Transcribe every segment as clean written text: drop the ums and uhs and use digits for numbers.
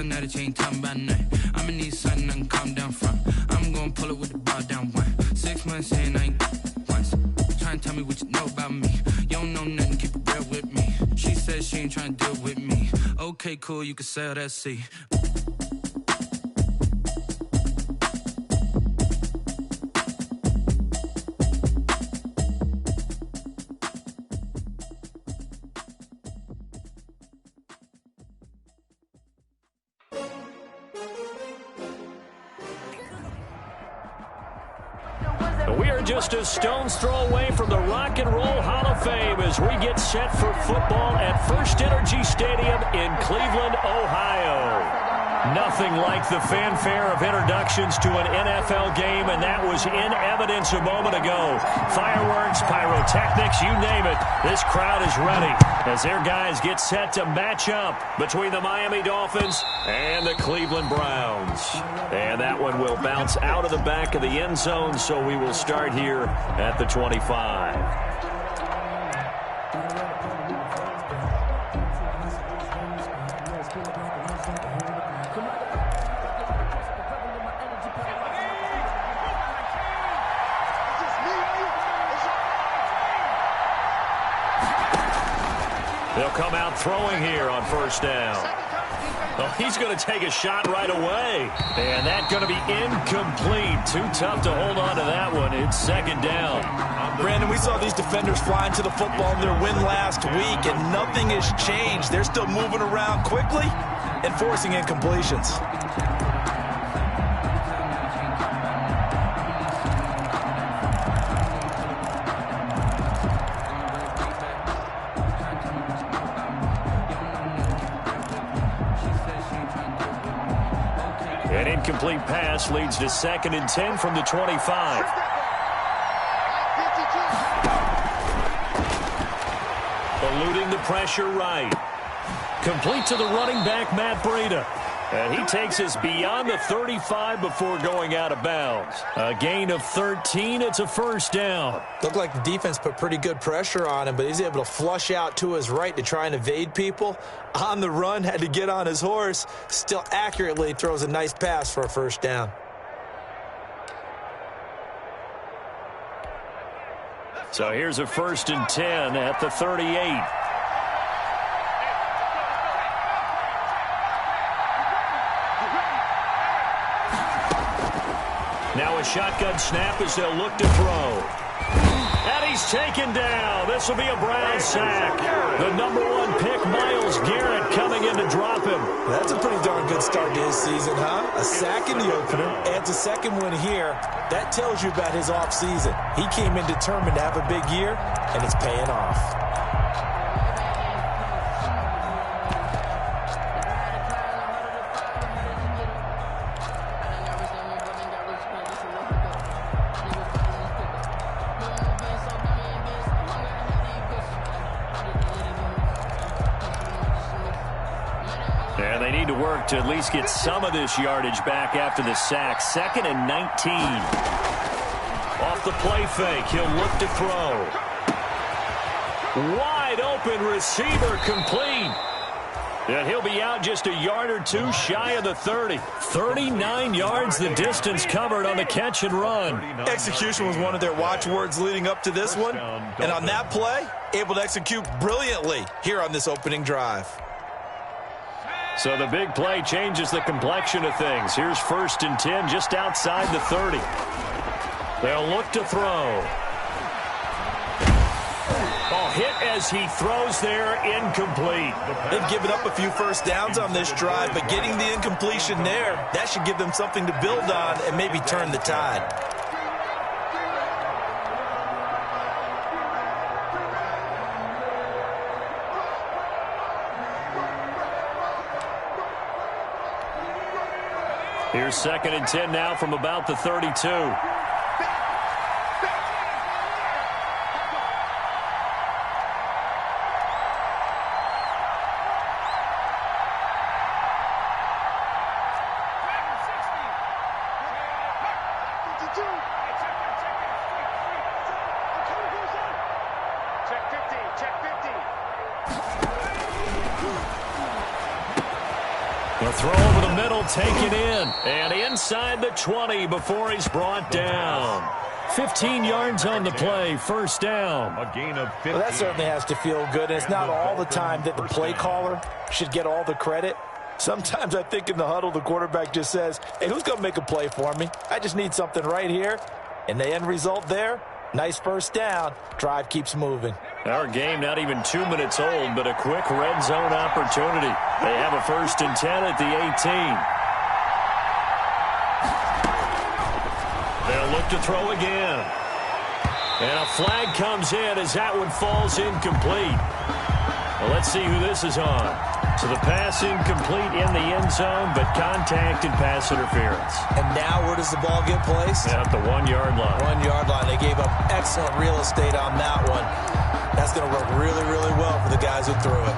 Now that you ain't talking about nothing. I'ma need something I can calm down from. I'm gonna pull it with the ball down 6 months in, I ain't once. Trying to tell me what you know about me. You don't know nothing, keep it real with me. She said she ain't trying to deal with me. Okay, cool, you can sell that seat. We are just a stone's throw away from the Rock and Roll Hall of Fame as we get set for football at First Energy Stadium in Cleveland, Ohio. Nothing like the fanfare of introductions to an NFL game, and that was in evidence a moment ago. Fireworks, pyrotechnics, you name it. This crowd is ready as their guys get set to match up between the Miami Dolphins and the Cleveland Browns. And that one will bounce out of the back of the end zone, so we will start here at the 25. They'll come out throwing here on first down. Oh, he's going to take a shot right away. And that's going to be incomplete. Too tough to hold on to that one. It's second down. Brandon, we saw these defenders flying to the football in their win last week, and nothing has changed. They're still moving around quickly and forcing incompletions. An incomplete pass leads to 2nd and 10 from the 25. Eluding the pressure right. Complete to the running back, Matt Breida. And he takes us beyond the 35 before going out of bounds. A gain of 13. It's a first down. Looked like the defense put pretty good pressure on him, but he's able to flush out to his right to try and evade people. On the run, had to get on his horse. Still accurately throws a nice pass for a first down. So here's a 1st and 10 at the 38. Now a shotgun snap as they'll look to throw. And he's taken down. This will be a Brown sack. The #1 pick, Myles Garrett, coming in to drop him. That's a pretty darn good start to his season, huh? A sack in the opener, adds a second one here. That tells you about his offseason. He came in determined to have a big year, and it's paying off. And they need to work to at least get some of this yardage back after the sack. 2nd and 19. Off the play fake, he'll look to throw. Wide open receiver, complete. And he'll be out just a yard or two shy of the 30. 39 yards the distance covered on the catch and run. Execution was one of their watchwords leading up to this one. And on that play, able to execute brilliantly here on this opening drive. So the big play changes the complexion of things. Here's 1st and 10 just outside the 30. They'll look to throw. Oh, hit as he throws there, incomplete. They've given up a few first downs on this drive, but getting the incompletion there, that should give them something to build on and maybe turn the tide. Here's 2nd and 10 now from about the 32. Throw over the middle, taken in. And inside the 20 before he's brought down. 15 yards on the play, first down. A gain of 15. Well, that certainly has to feel good, and it's not all the time that the play caller should get all the credit. Sometimes I think in the huddle, the quarterback just says, hey, who's going to make a play for me? I just need something right here. And the end result there, nice first down. Drive keeps moving. Our game not even 2 minutes old, but a quick red zone opportunity. They have a 1st and 10 at the 18. They'll look to throw again. And a flag comes in as that one falls incomplete. Well, let's see who this is on. So the pass incomplete in the end zone, but contact and pass interference. And now where does the ball get placed? At the 1 yard line. 1 yard line. They gave up excellent real estate on that one. That's going to work really, really well for the guys who threw it.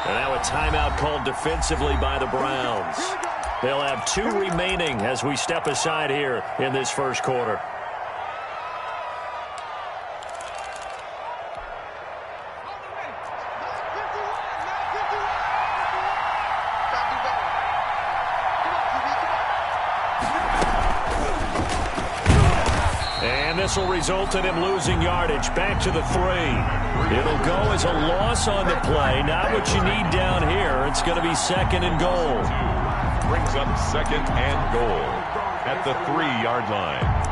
And now a timeout called defensively by the Browns. They'll have 2 remaining as we step aside here in this first quarter. And this will result in him losing yardage back to the 3. It'll go as a loss on the play. Not what you need down here. It's going to be 2nd and goal. Brings up 2nd and goal at the 3-yard line.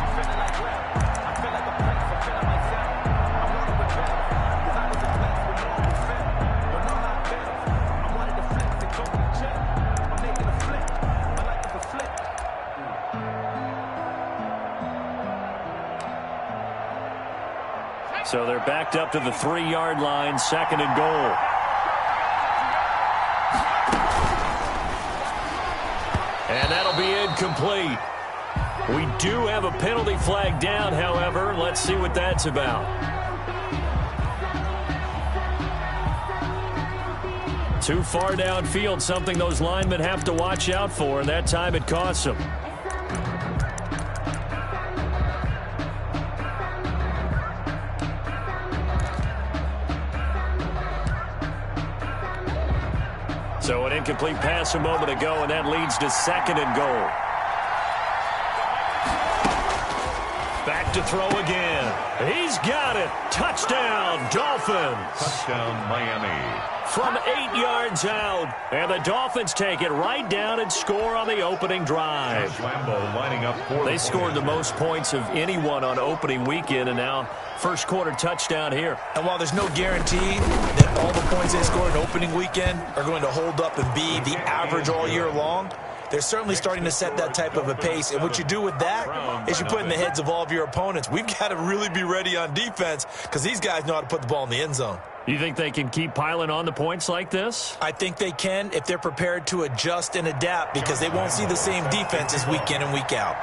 So they're backed up to the 3-yard line, 2nd and goal. And that'll be incomplete. We do have a penalty flag down, however. Let's see what that's about. Too far downfield, something those linemen have to watch out for, and that time it costs them. So an incomplete pass a moment ago, and that leads to 2nd and goal. Back to throw again. He's got it. Touchdown, Dolphins. Touchdown, Miami. From 8 yards out, and the Dolphins take it right down and score on the opening drive. Lambeau lining up for They scored the most points of anyone on opening weekend, and now first quarter touchdown here. And while there's no guarantee that all the points they scored in opening weekend are going to hold up and be the average all year long, they're certainly starting to set that type of a pace. And what you do with that is you put in the heads of all of your opponents, we've got to really be ready on defense because these guys know how to put the ball in the end zone. You think they can keep piling on the points like this? I think they can if they're prepared to adjust and adapt because they won't see the same defenses week in and week out.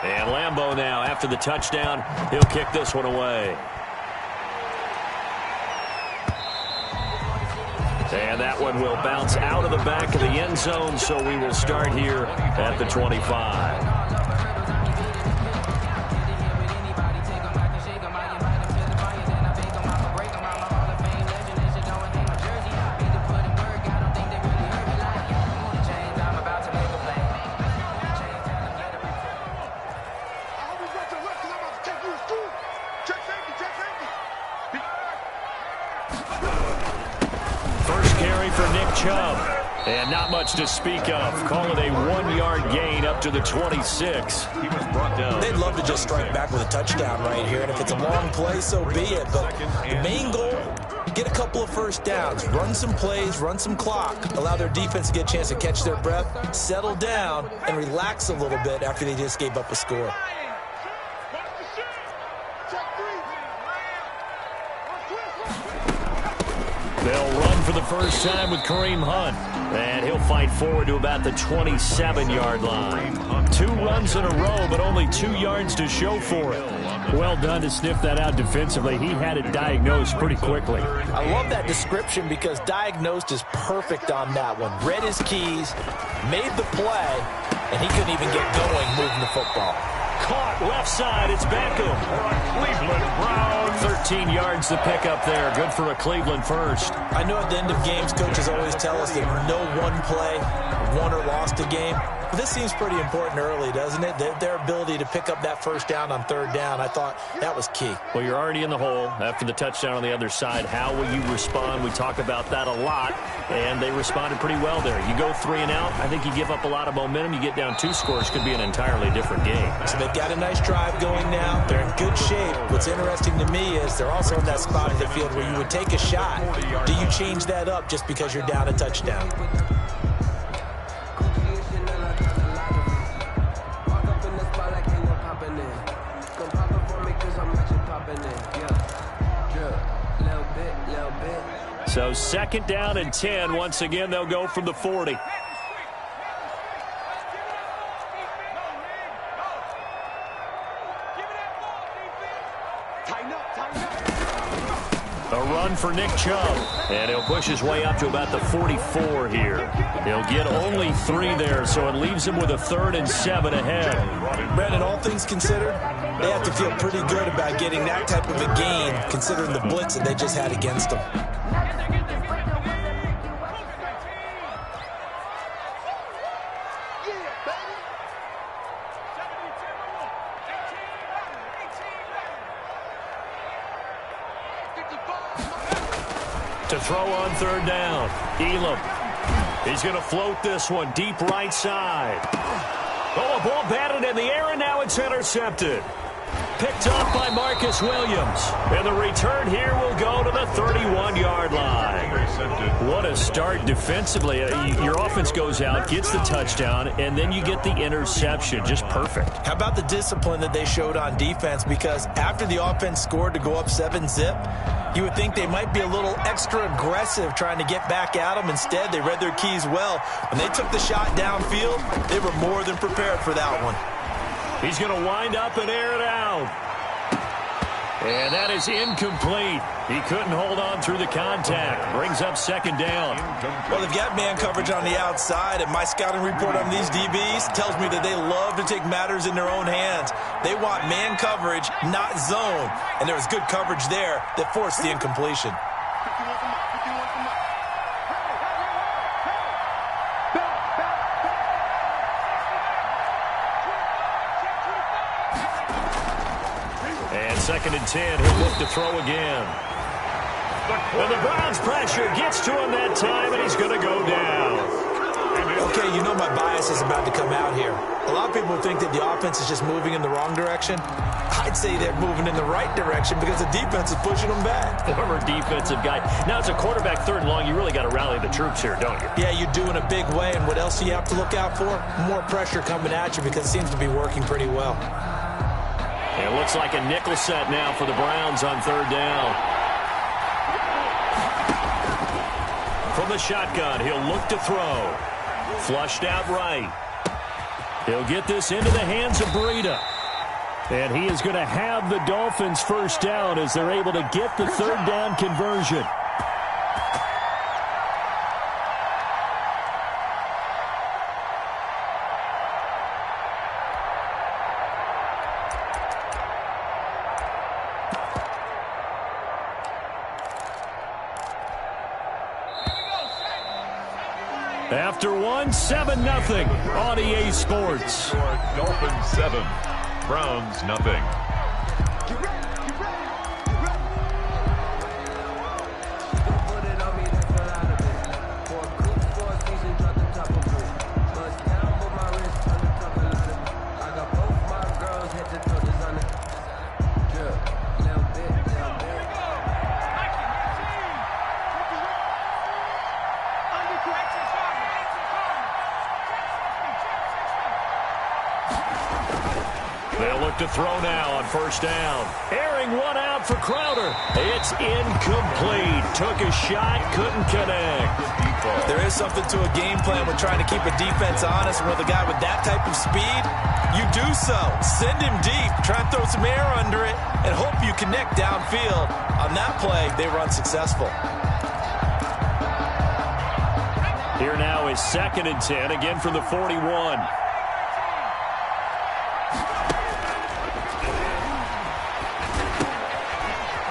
And Lambeau now, after the touchdown, he'll kick this one away. And that one will bounce out of the back of the end zone, so we will start here at the 25. And not much to speak of. Call it a 1-yard gain up to the 26. He was brought down. They'd love to just strike back with a touchdown right here. And if it's a long play, so be it. But the main goal, get a couple of first downs. Run some plays, run some clock. Allow their defense to get a chance to catch their breath, settle down, and relax a little bit after they just gave up a score. They'll run for the first time with Kareem Hunt. And he'll fight forward to about the 27-yard line. 2 runs in a row, but only 2 yards to show for it. Well done to sniff that out defensively. He had it diagnosed pretty quickly. I love that description because diagnosed is perfect on that one. Read his keys, made the play, and he couldn't even get going moving the football. caught left side. It's Beckham. Cleveland Browns. 13 yards to pick up there. Good for a Cleveland first. I know at the end of games, coaches always tell us that no one play won or lost a game. But this seems pretty important early, doesn't it? Their ability to pick up that first down on third down, I thought that was key. Well, you're already in the hole after the touchdown on the other side. How will you respond? We talk about that a lot, and they responded pretty well there. You go 3 and out, I think you give up a lot of momentum. You get down 2 scores, could be an entirely different game. So they've got a nice drive going now. They're in good shape. What's interesting to me is they're also in that spot of the field where you would take a shot. Do you change that up just because you're down a touchdown? So 2nd down and 10. Once again, they'll go from the 40. A run for Nick Chubb. And he'll push his way up to about the 44 here. He'll get only 3 there, so it leaves him with a 3rd and 7 ahead. Brandon, all things considered, they have to feel pretty good about getting that type of a gain, considering the blitz that they just had against them. To throw on 3rd down. Elam. He's going to float this one deep right side. Oh, a ball batted in the air, and now it's intercepted. Picked up by Marcus Williams. And the return here will go to the 31-yard line. What a start defensively. Your offense goes out, gets the touchdown, and then you get the interception. Just perfect. How about the discipline that they showed on defense? Because after the offense scored to go up 7-zip, you would think they might be a little extra aggressive trying to get back at them. Instead, they read their keys well. When they took the shot downfield, they were more than prepared for that one. He's going to wind up and air it out. And that is incomplete. He couldn't hold on through the contact. Brings up 2nd down. Well, they've got man coverage on the outside, and my scouting report on these DBs tells me that they love to take matters in their own hands. They want man coverage, not zone. And there was good coverage there that forced the incompletion. And 2nd and 10, he'll look to throw again. And the Browns pressure gets to him that time, and he's going to go down. Okay, you know my bias is about to come out here. A lot of people think that the offense is just moving in the wrong direction. I'd say they're moving in the right direction because the defense is pushing them back. Former defensive guy. Now, it's a quarterback 3rd and long. You really got to rally the troops here, don't you? Yeah, you do in a big way. And what else do you have to look out for? More pressure coming at you because it seems to be working pretty well. It looks like a nickel set now for the Browns on 3rd down. From the shotgun, he'll look to throw. Flushed out right. He'll get this into the hands of Breida. And he is going to have the Dolphins' 1st down as they're able to get the 3rd down conversion. After 7-0 on EA Sports. Dolphins 7, Browns nothing. They'll look to throw now on 1st down. Airing one out for Crowder. It's incomplete. Took a shot, couldn't connect. There is something to a game plan with trying to keep a defense honest. And with a guy with that type of speed, you do so. Send him deep. Try and throw some air under it and hope you connect downfield. On that play, they were unsuccessful. Here now is 2nd and 10, again from the 41.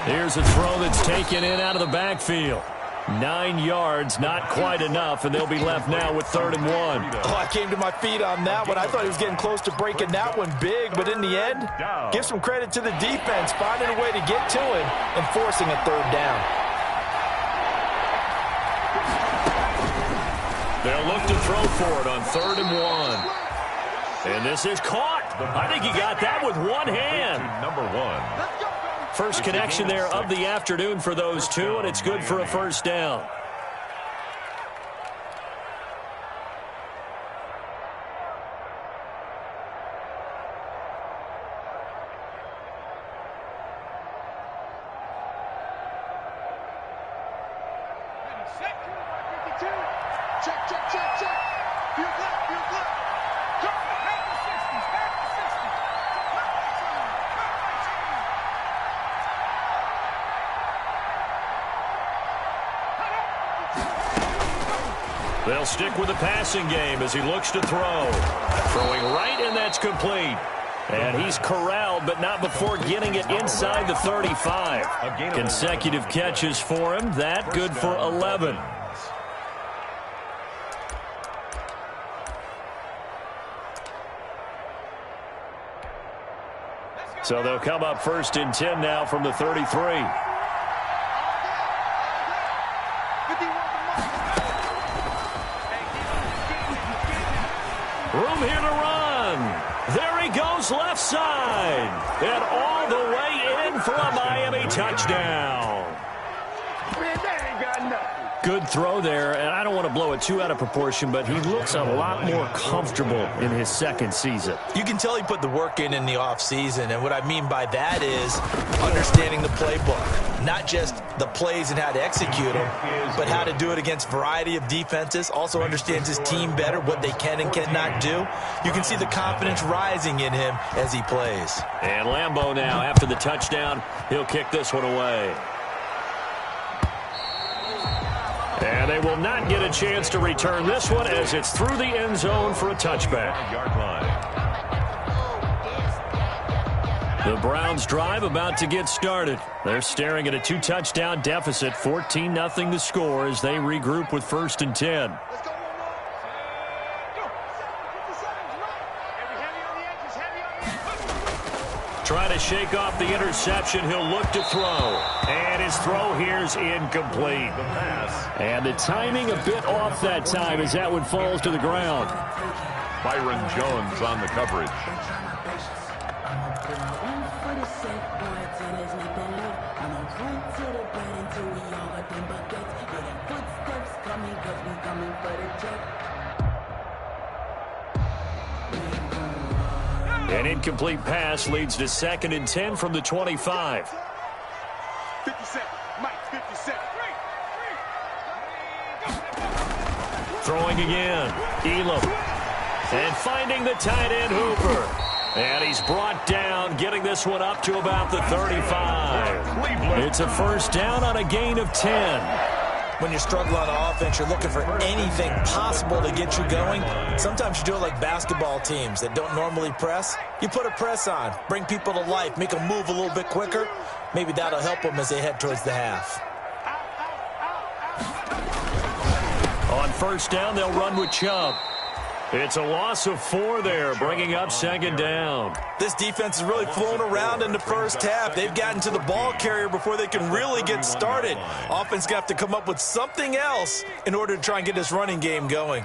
Here's a throw that's taken in out of the backfield. 9 yards, not quite enough, and they'll be left now with 3rd and 1. Oh, I came to my feet on that one. I thought he was getting close to breaking that one big, but in the end, give some credit to the defense, finding a way to get to him and forcing a 3rd down. They'll look to throw for it on 3rd and 1. And this is caught. I think he got that with one hand. Number 1. First connection there of the afternoon for those two, and it's good for a 1st down. They'll stick with the passing game as he looks to throw. Throwing right, and that's complete. And he's corralled, but not before getting it inside the 35. Consecutive catches for him. That good for 11. So they'll come up 1st and 10 now from the 33. Room here to run. There he goes left side. And all the way in for a Miami touchdown. Man, that ain't got nothing. Good throw there, and I don't want to blow it too out of proportion, but he looks a lot more comfortable in his 2nd season. You can tell he put the work in the offseason, and what I mean by that is understanding the playbook. Not just the plays and how to execute them, but how to do it against a variety of defenses. Also understands his team better, what they can and cannot do. You can see the confidence rising in him as he plays. And Lambeau now, after the touchdown, he'll kick this one away. And they will not get a chance to return this one as it's through the end zone for a touchback. The Browns drive about to get started. They're staring at a 2-touchdown deficit, 14-0 the score as they regroup with 1st and 10. Trying to shake off the interception. He'll look to throw. And his throw here's incomplete. And the timing a bit off that time as that one falls to the ground. Byron Jones on the coverage. An incomplete pass leads to 2nd and 10 from the 25. 50 seconds. Mike, 50 seconds. Throwing again. Elam. And finding the tight end Hooper. And he's brought down, getting this one up to about the 35. It's a 1st down on a gain of 10. When you're struggling on offense, you're looking for anything possible to get you going. Sometimes you do it like basketball teams that don't normally press. You put a press on, bring people to life, make them move a little bit quicker. Maybe that'll help them as they head towards the half. On 1st down, they'll run with Chubb. It's a loss of 4 there, bringing up 2nd down. This defense is really flown around in the 1st half. They've gotten to the ball carrier before they can really get started. Offense got to come up with something else in order to try and get this running game going.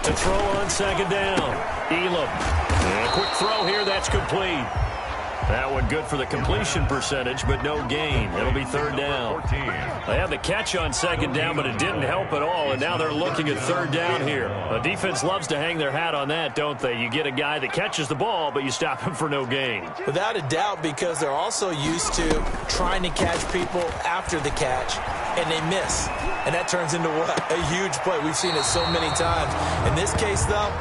To throw on 2nd down. Elam. And a quick throw here, that's complete. That one good for the completion percentage, but no gain. It'll be 3rd down. They had the catch on 2nd down, but it didn't help at all, and now they're looking at 3rd down here. The defense loves to hang their hat on that, don't they? You get a guy that catches the ball, but you stop him for no gain. Without a doubt, because they're also used to trying to catch people after the catch, and they miss. And that turns into what? A huge play. We've seen it so many times. In this case, though,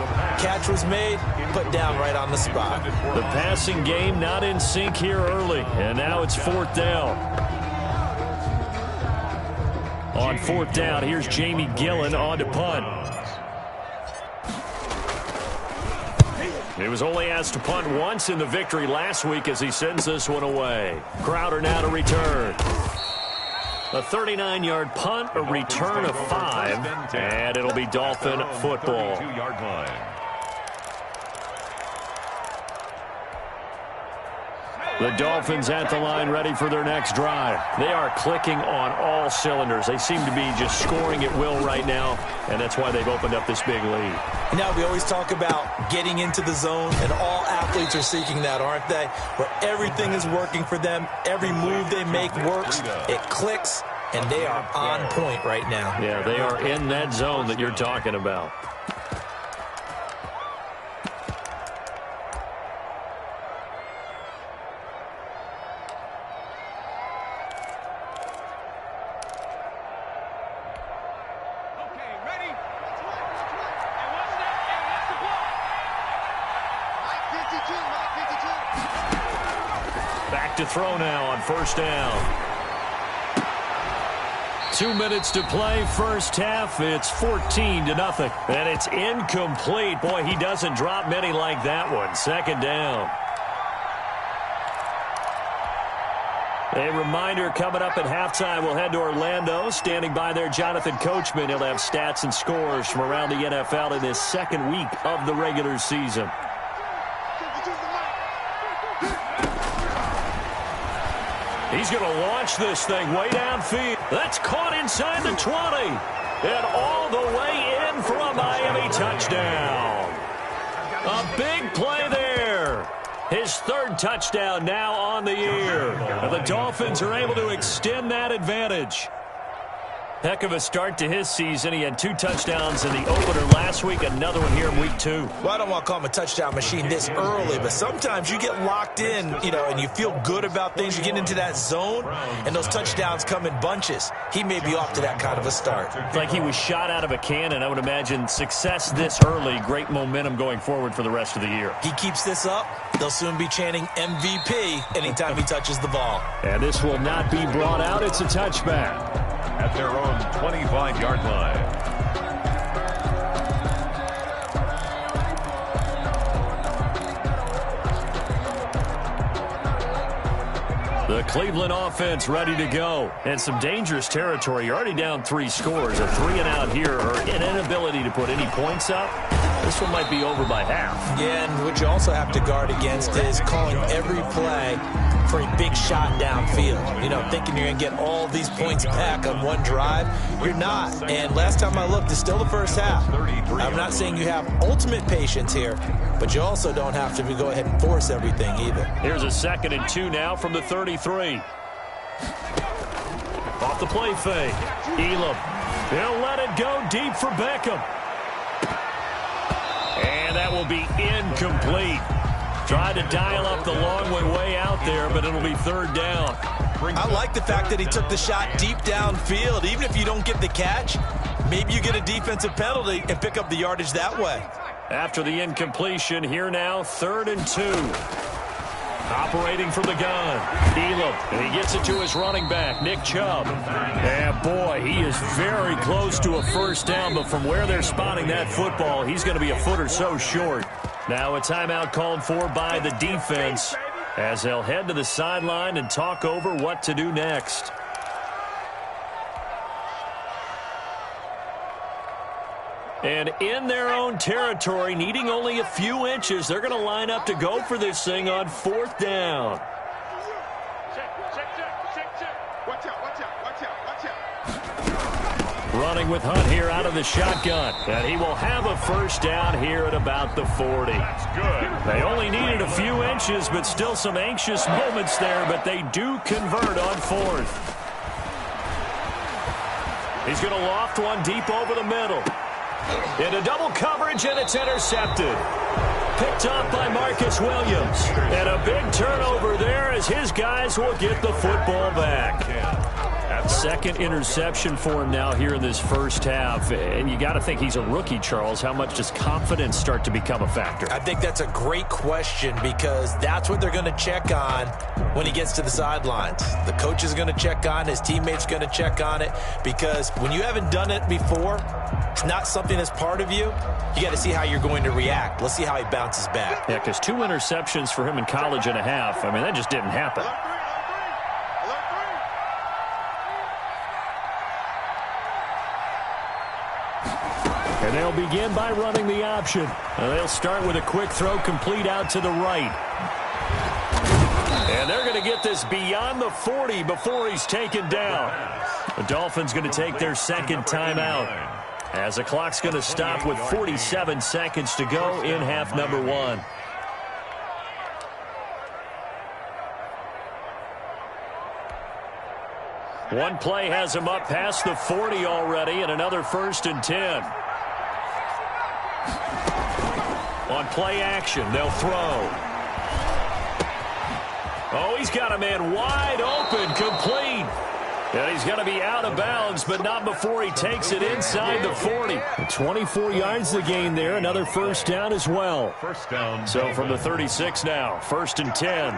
catch was made, put down right on the spot. The passing game not in sync here early, and now it's 4th down. On 4th down, here's Jamie Gillen on to punt. He was only asked to punt once in the victory last week as he sends this one away. Crowder now to return. A 39-yard punt, a return of 5, and it'll be Dolphin football. 32-yard line. The Dolphins at the line ready for their next drive. They are clicking on all cylinders. They seem to be just scoring at will right now, and that's why they've opened up this big lead. Now, we always talk about getting into the zone, and all athletes are seeking that, aren't they? Where everything is working for them. Every move they make works. It clicks, and they are on point right now. Yeah, they are in that zone that you're talking about. Back to throw now on first down. 2 minutes to play, first half. It's 14-0. And it's incomplete. Boy, he doesn't drop many like that one. Second down. A reminder coming up at halftime. We'll head to Orlando. Standing by there, Jonathan Coachman. He'll have stats and scores from around the NFL in his second week of the regular season. He's going to launch this thing way downfield. That's caught inside the 20. And all the way in for a Miami touchdown. A big play there. His third touchdown now on the year. And the Dolphins are able to extend that advantage. Heck of a start to his season. He had 2 touchdowns in the opener last week, another one here in week 2. Well, I don't want to call him a touchdown machine this early, but sometimes you get locked in, and you feel good about things. You get into that zone, and those touchdowns come in bunches. He may be off to that kind of a start. It's like he was shot out of a cannon. I would imagine success this early, great momentum going forward for the rest of the year. He keeps this up, they'll soon be chanting MVP anytime he touches the ball. And this will not be brought out. It's a touchback. At their own 25-yard line. The Cleveland offense ready to go. And some dangerous territory. You're already down 3 scores. A 3-and-out here, or an inability to put any points up. This one might be over by half. Yeah, and what you also have to guard against is calling every play for a big shot downfield. Thinking you're going to get all these points back on one drive. You're not. And last time I looked, it's still the first half. I'm not saying you have ultimate patience here, but you also don't have to go ahead and force everything either. Here's a 2nd and 2 now from the 33. Off the play fake. Elam. He'll let it go deep for Beckham. And that will be incomplete. Tried to dial up the long one way out there, but it'll be 3rd down. I like the fact that he took the shot deep downfield. Even if you don't get the catch, maybe you get a defensive penalty and pick up the yardage that way. After the incompletion, here now, 3rd and 2. Operating from the gun. Elam, and he gets it to his running back, Nick Chubb. And boy, he is very close to a first down, but from where they're spotting that football, he's going to be a foot or so short. Now a timeout called for by the defense as they'll head to the sideline and talk over what to do next. And in their own territory, needing only a few inches, they're going to line up to go for this thing on 4th down. Running with Hunt here out of the shotgun. And he will have a first down here at about the 40. They only needed a few inches, but still some anxious moments there, but they do convert on 4th. He's going to loft one deep over the middle. Into double coverage, and it's intercepted. Picked up by Marcus Williams. And a big turnover there as his guys will get the football back. 2nd interception for him now here in this first half. And you got to think he's a rookie, Charles. How much does confidence start to become a factor? I think that's a great question because that's what they're going to check on when he gets to the sidelines. The coach is going to check on, his teammates going to check on it, because when you haven't done it before, it's not something that's part of you. You got to see how you're going to react. Let's see how he bounces bounces back. Yeah, because 2 interceptions for him in college and a half. I mean, that just didn't happen. And they'll begin by running the option. And they'll start with a quick throw complete out to the right. And they're going to get this beyond the 40 before he's taken down. The Dolphins going to take their second timeout, as the clock's going to stop with 47 seconds to go in half number 1. One play has him up past the 40 already, and another 1st and 10. On play action, they'll throw. Oh, he's got a man wide open, complete. And he's going to be out of bounds, but not before he takes it inside the 40. 24 yards to gain there, another first down as well. First down. So from the 36 now, 1st and 10.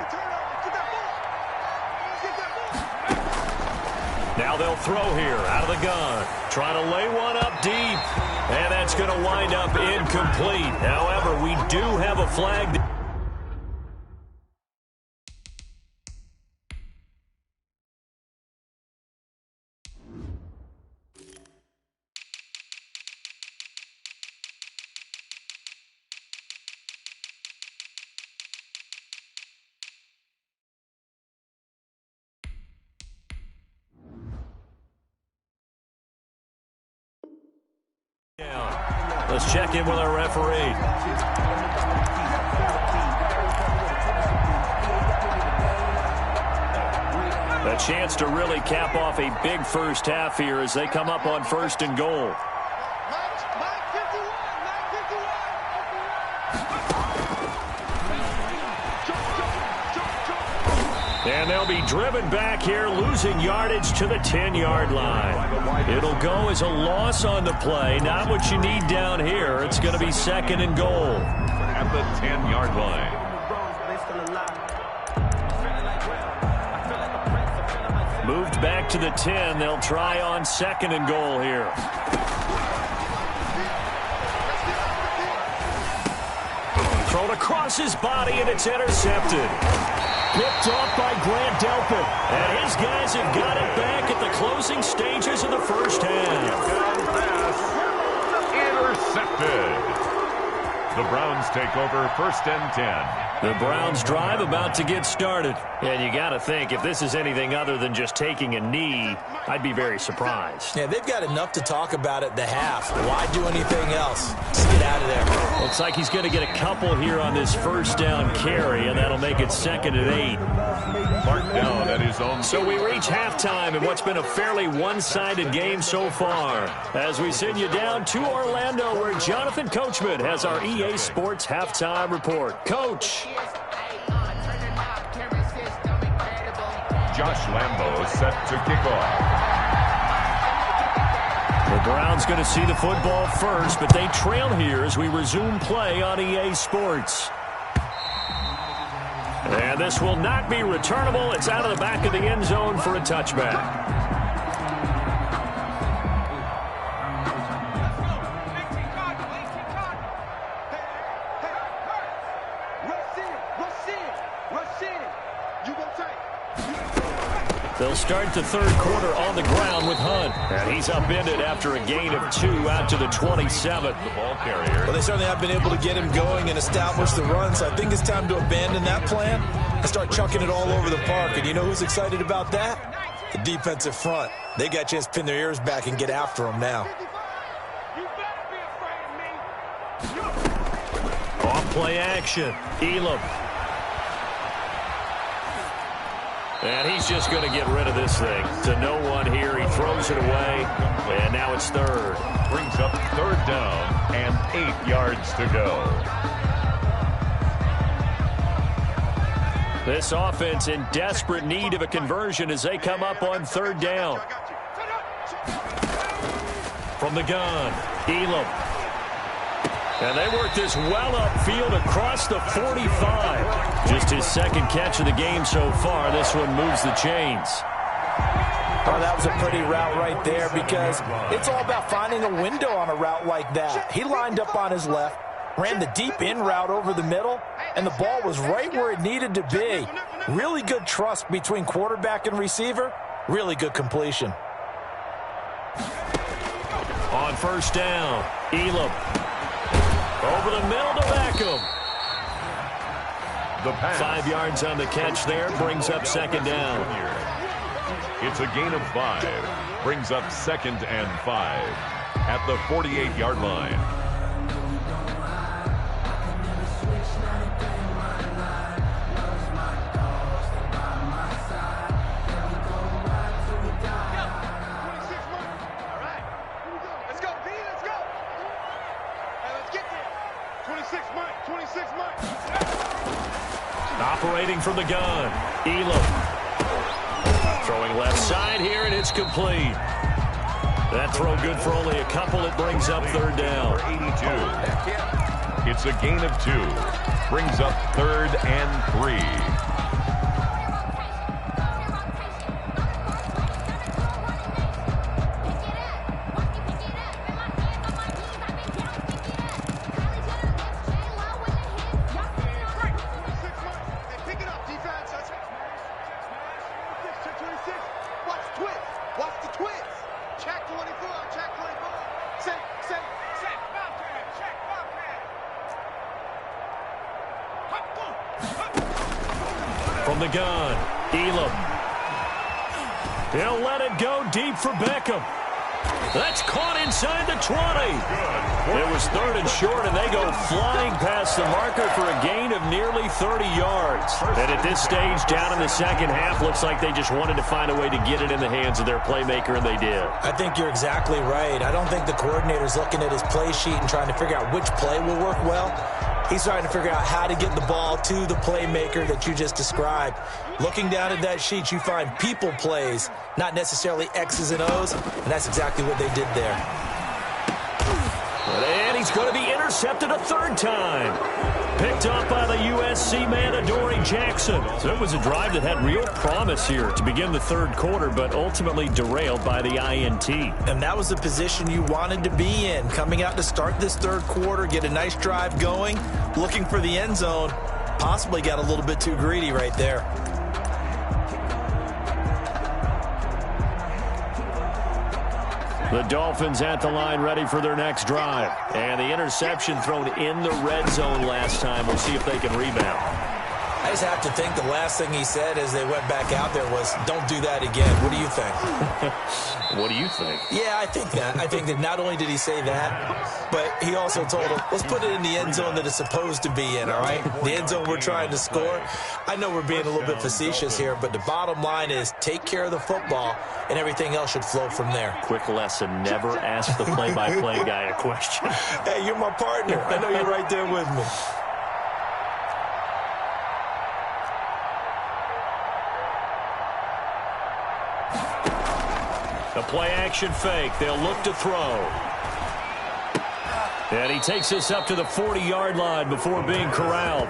Now they'll throw here out of the gun. Trying to lay one up deep. And that's going to wind up incomplete. However, we do have a flag. Let's check in with our referee. A chance to really cap off a big first half here as they come up on 1st and goal. And they'll be driven back here, losing yardage to the 10-yard line. It'll go as a loss on the play. Not what you need down here. It's going to be 2nd and goal. At the 10-yard line. Moved back to the 10. They'll try on 2nd and goal here. Thrown across his body, and it's intercepted. Picked off by Grant Delpit. And his guys have got it back at the closing stages of the first half. Intercepted. The Browns take over 1st and 10. The Browns drive about to get started. And you got to think, if this is anything other than just taking a knee, I'd be very surprised. Yeah, they've got enough to talk about at the half. Why do anything else? Just get out of there. Looks like he's going to get a couple here on this first down carry, and that'll make it 2nd and 8. Marked down at his own. So we reach halftime in what's been a fairly one-sided game so far, as we send you down to Orlando, where Jonathan Coachman has our EA Sports halftime report. Coach. Josh Lambo set to kick off. The Browns going to see the football first, but they trail here as we resume play on EA Sports. And this will not be returnable. It's out of the back of the end zone for a touchback. They'll start the 3rd quarter on the ground with Hunt. And he's upended after a gain of 2 out to the 27. The ball carrier. Well, they certainly have been able to get him going and establish the run, so I think it's time to abandon that plan and start chucking it all over the park. And you know who's excited about that? The defensive front. They got a chance to pin their ears back and get after him now. Off play action. Elam. And he's just going to get rid of this thing. To no one here. He throws it away. And now it's 3rd. Brings up 3rd down and 8 yards to go. This offense in desperate need of a conversion as they come up on 3rd down. From the gun, Elam. And they work this well upfield across the 45. Just his 2nd catch of the game so far. This one moves the chains. Oh, that was a pretty route right there, because it's all about finding a window on a route like that. He lined up on his left, ran the deep in route over the middle, and the ball was right where it needed to be. Really good trust between quarterback and receiver. Really good completion. On first down, Elam. Over the middle to Beckham. The pass. 5 yards on the catch there, brings up second down. It's a gain of 5. Brings up 2nd and 5 at the 48-yard line. Operating from the gun, Elam. Throwing left side here, and it's complete. That throw good for only a couple. It brings up third down. 82. It's a gain of 2. Brings up 3rd and 3. From the gun, Elam. He'll let it go deep for Beckham. That's caught inside the 20. It was 3rd and short, and they go flying past the marker for a gain of nearly 30 yards. And at this stage, down in the second half, looks like they just wanted to find a way to get it in the hands of their playmaker, and they did. I think you're exactly right. I don't think the coordinator's looking at his play sheet and trying to figure out which play will work well. He's trying to figure out how to get the ball to the playmaker that you just described. Looking down at that sheet, you find people plays, not necessarily X's and O's, and that's exactly what they did there. And he's going to be intercepted a 3rd time. Picked up by the USC man, Adoree Jackson. So it was a drive that had real promise here to begin the 3rd quarter, but ultimately derailed by the INT. And that was the position you wanted to be in, coming out to start this 3rd quarter, get a nice drive going, looking for the end zone. Possibly got a little bit too greedy right there. The Dolphins at the line ready for their next drive. And the interception thrown in the red zone last time. We'll see if they can rebound. I just have to think the last thing he said as they went back out there was, don't do that again. What do you think? What do you think? Yeah, I think that. I think that not only did he say that, but he also told him, let's put it in the end zone that it's supposed to be in, all right? The end zone we're trying to score. I know we're being a little bit facetious here, but the bottom line is take care of the football, and everything else should flow from there. Quick lesson, never ask the play-by-play guy a question. Hey, you're my partner. I know you're right there with me. The play-action fake. They'll look to throw. And he takes us up to the 40-yard line before being corralled.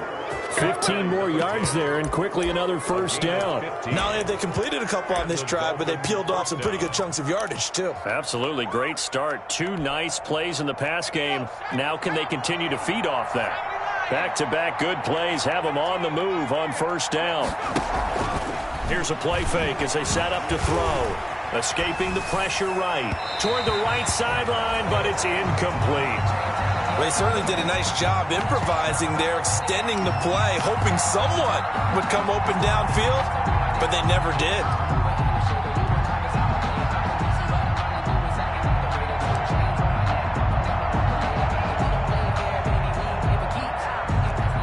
15 more yards there, and quickly another 1st down. Not only have they completed a couple on this drive, but they peeled off some pretty good chunks of yardage, too. Absolutely. Great start. 2 nice plays in the pass game. Now can they continue to feed off that? Back-to-back good plays have them on the move on 1st down. Here's a play fake as they set up to throw. Escaping the pressure right. Toward the right sideline, but it's incomplete. Well, they certainly did a nice job improvising there, extending the play, hoping someone would come open downfield, but they never did.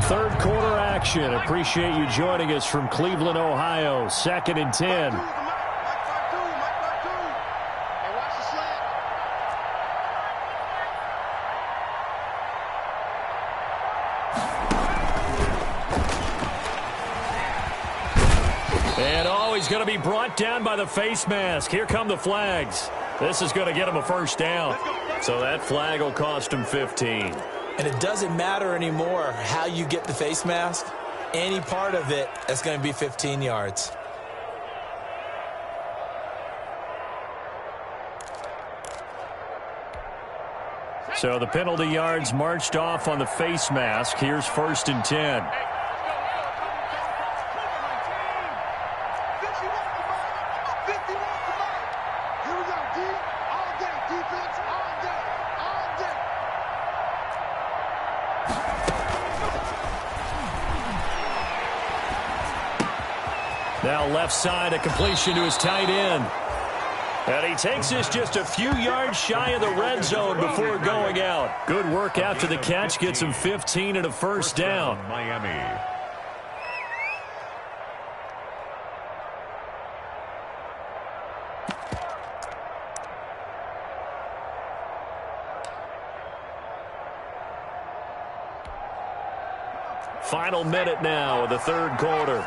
Third quarter action. Appreciate you joining us from Cleveland, Ohio. 2nd and 10. He's going to be brought down by the face mask. Here come the flags. This is going to get him a 1st down. So that flag will cost him 15. And it doesn't matter anymore how you get the face mask. Any part of it, that's going to be 15 yards. So the penalty yards marched off on the face mask. Here's 1st and 10. Now left side, a completion to his tight end. And he takes this just a few yards shy of the red zone before going out. Good work after the catch. Gets him 15 and a first down. Miami. Final minute now of the third quarter.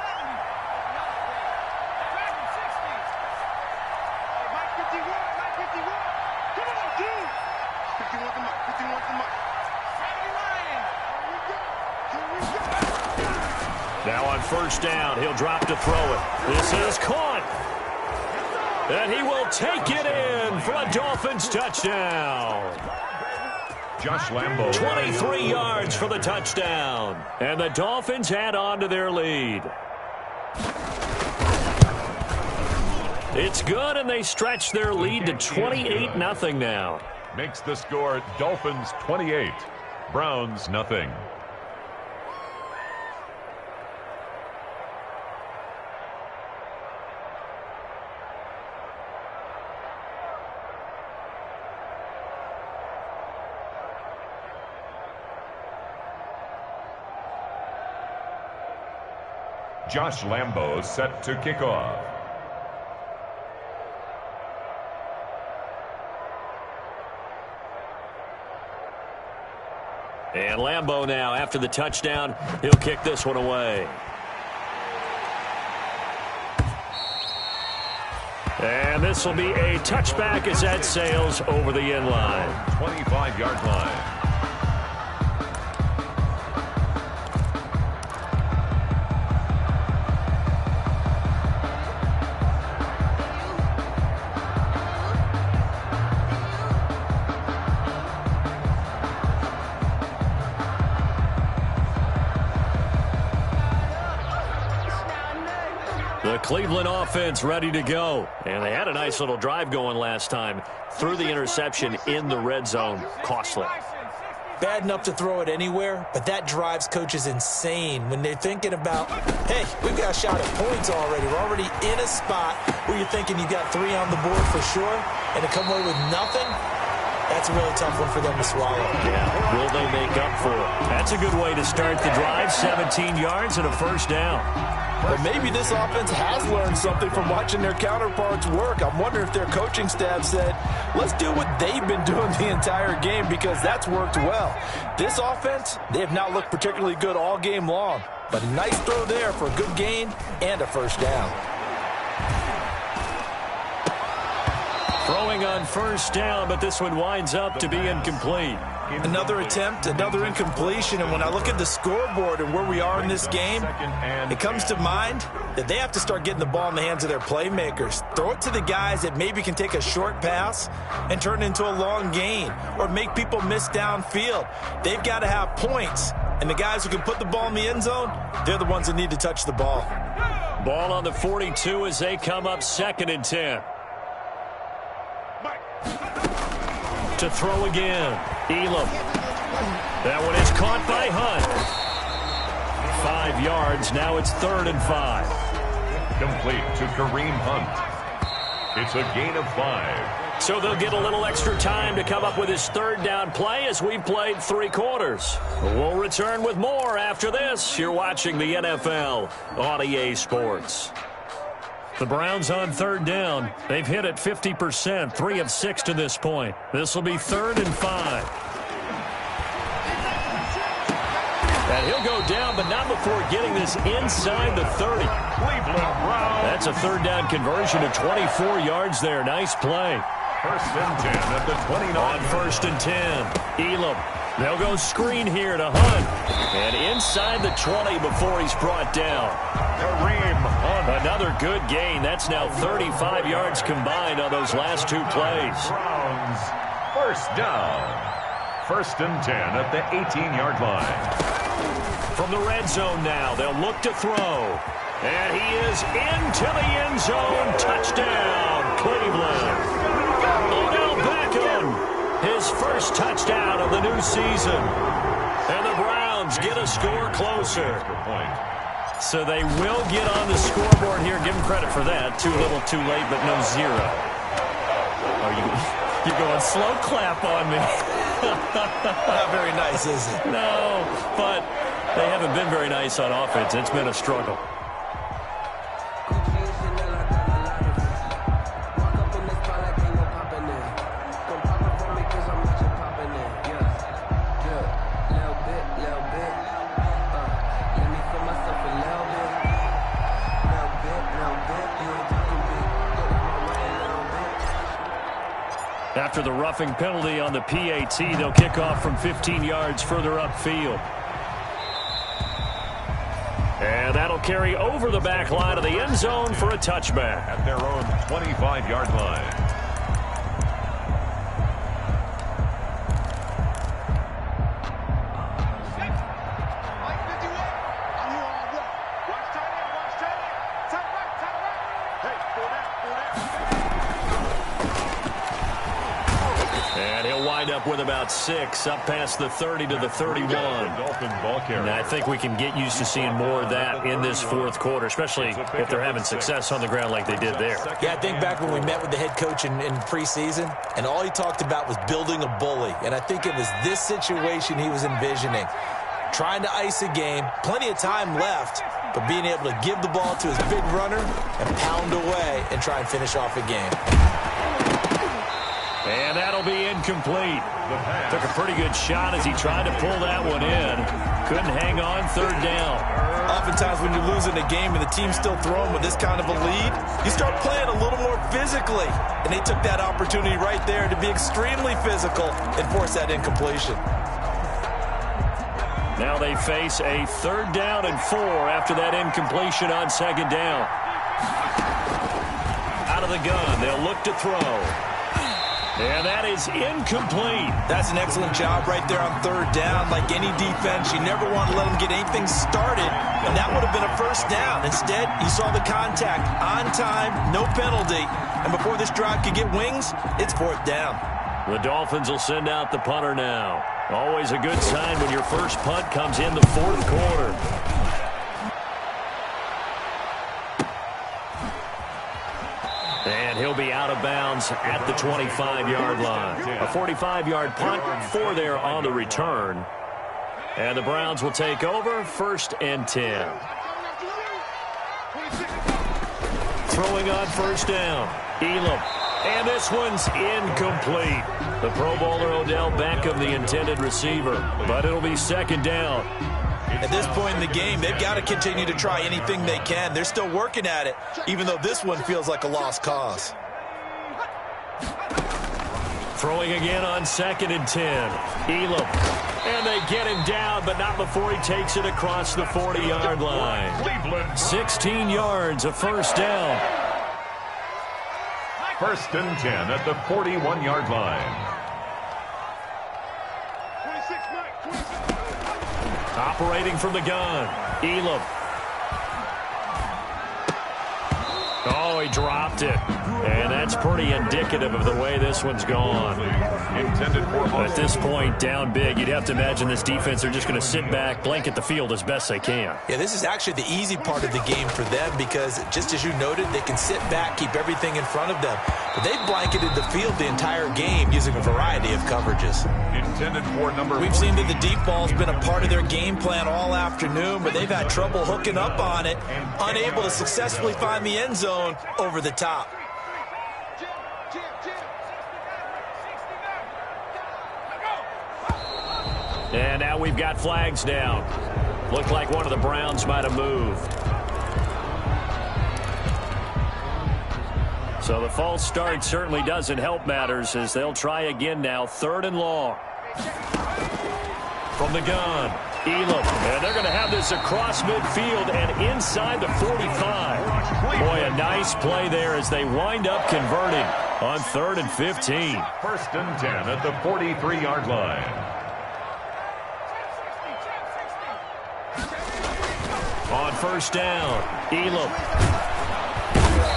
Now on 1st down, he'll drop to throw it. This is caught. And he will take it in for a Dolphins touchdown. Josh Lambo. 23 yards for the touchdown. And the Dolphins add on to their lead. It's good, and they stretch their lead to 28-0 now. Makes the score Dolphins 28, Browns nothing. Josh Lambo set to kick off. And Lambo now, after the touchdown, he'll kick this one away. And this will be a touchback as that sails over the end line. 25-yard line. The Cleveland offense ready to go. And they had a nice little drive going last time. Threw the interception in the red zone. Costly. Bad enough to throw it anywhere, but that drives coaches insane when they're thinking about, hey, we've got a shot at points already. We're already in a spot where you're thinking you got 3 on the board for sure, and to come away with nothing, that's a really tough one for them to swallow. Yeah, will they make up for it? That's a good way to start the drive. 17 yards and a first down. But maybe this offense has learned something from watching their counterparts work. I'm wondering if their coaching staff said, let's do what they've been doing the entire game, because that's worked well. This offense, they have not looked particularly good all game long. But a nice throw there for a good gain and a first down. Throwing on first down, but this one winds up to be incomplete. Another attempt, another incompletion, and when I look at the scoreboard and where we are in this game, it comes to mind that they have to start getting the ball in the hands of their playmakers. Throw it to the guys that maybe can take a short pass and turn it into a long gain or make people miss downfield. They've got to have points, and the guys who can put the ball in the end zone, they're the ones that need to touch the ball. Ball on the 42 as they come up 2nd and 10. To throw again. Elam. That one is caught by Hunt. 5 yards. Now it's 3rd and 5. Complete to Kareem Hunt. It's a gain of 5. So they'll get a little extra time to come up with his 3rd down play as we played 3 quarters. We'll return with more after this. You're watching the NFL on EA Sports. The Browns on 3rd down. They've hit it 50%, 3 of 6 to this point. This will be 3rd and 5. And he'll go down, but not before getting this inside the 30. That's a 3rd down conversion to 24 yards there. Nice play. 1st and 10 at the 29. On 1st and 10, Elam. They'll go screen here to Hunt. And inside the 20 before he's brought down. Kareem Hunt. Another good gain. That's now 35 yards combined on those last 2 plays. Browns, 1st down. First and 10 at the 18-yard line. From the red zone now, they'll look to throw. And he is into the end zone. Touchdown, Cleveland. Odell Beckham, his first touchdown of the new season. And the Browns get a score closer. So they will get on the scoreboard here. Give them credit for that. Too little, too late, but no zero. Oh, you're going slow clap on me. Not very nice, is it? No, but they haven't been very nice on offense. It's been a struggle. After the roughing penalty on the PAT, they'll kick off from 15 yards further upfield. And that'll carry over the back line of the end zone for a touchback. At their own 25-yard line. With about 6, up past the 30 to the 31. And I think we can get used to seeing more of that in this fourth quarter, especially if they're having success on the ground like they did there. Yeah, I think back when we met with the head coach in preseason, and all he talked about was building a bully. And I think it was this situation he was envisioning. Trying to ice a game, plenty of time left, but being able to give the ball to his big runner and pound away and try and finish off a game. And that'll be incomplete. Took a pretty good shot as he tried to pull that one in. Couldn't hang on third down. Oftentimes when you're losing a game and the team's still throwing with this kind of a lead, you start playing a little more physically. And they took that opportunity right there to be extremely physical and force that incompletion. Now they face a 3rd down and 4 after that incompletion on 2nd down. Out of the gun, they'll look to throw. And that is incomplete. That's an excellent job right there on 3rd down. Like any defense, you never want to let them get anything started, and that would have been a 1st down. Instead, you saw the contact on time, no penalty, and before this drive could get wings, it's 4th down. The Dolphins will send out the punter now. Always a good sign when your first punt comes in the 4th quarter. And he'll be out of bounds at the 25-yard line. A 45-yard punt, 4 there on the return. And the Browns will take over, 1st and 10. Throwing on 1st down, Elam. And this one's incomplete. The Pro Bowler Odell Beckham, the intended receiver. But it'll be 2nd down. At this point in the game, they've got to continue to try anything they can. They're still working at it, even though this one feels like a lost cause. Throwing again on 2nd and 10. Elam. And they get him down, but not before he takes it across the 40-yard line. 16 yards, a 1st down. 1st and 10 at the 41-yard line. Operating from the gun, Elam. Oh, he dropped it. And that's pretty indicative of the way this one's gone. At this point, down big, you'd have to imagine this defense are just going to sit back, blanket the field as best they can. Yeah, this is actually the easy part of the game for them because, just as you noted, they can sit back, keep everything in front of them. But they've blanketed the field the entire game using a variety of coverages. We've seen that the deep ball's been a part of their game plan all afternoon, but they've had trouble hooking up on it, unable to successfully find the end zone over the top. And now we've got flags down. Looked like one of the Browns might have moved. So the false start certainly doesn't help matters as they'll try again now. 3rd and long. From the gun, Elam, and they're going to have this across midfield and inside the 45. Boy, a nice play there as they wind up converting on 3rd and 15. 1st and 10 at the 43-yard line. On 1st down, Elam.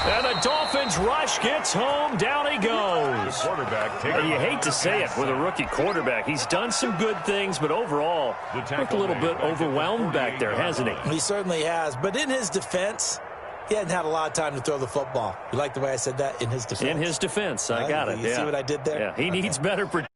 And the Dolphins rush, gets home, down he goes. You hate to say it with a rookie quarterback. He's done some good things, but overall, looked a little bit overwhelmed back there, hasn't he? He certainly has, but in his defense, he hadn't had a lot of time to throw the football. You like the way I said that? In his defense? In his defense, I got it. You see what I did there? Yeah, he needs better protection.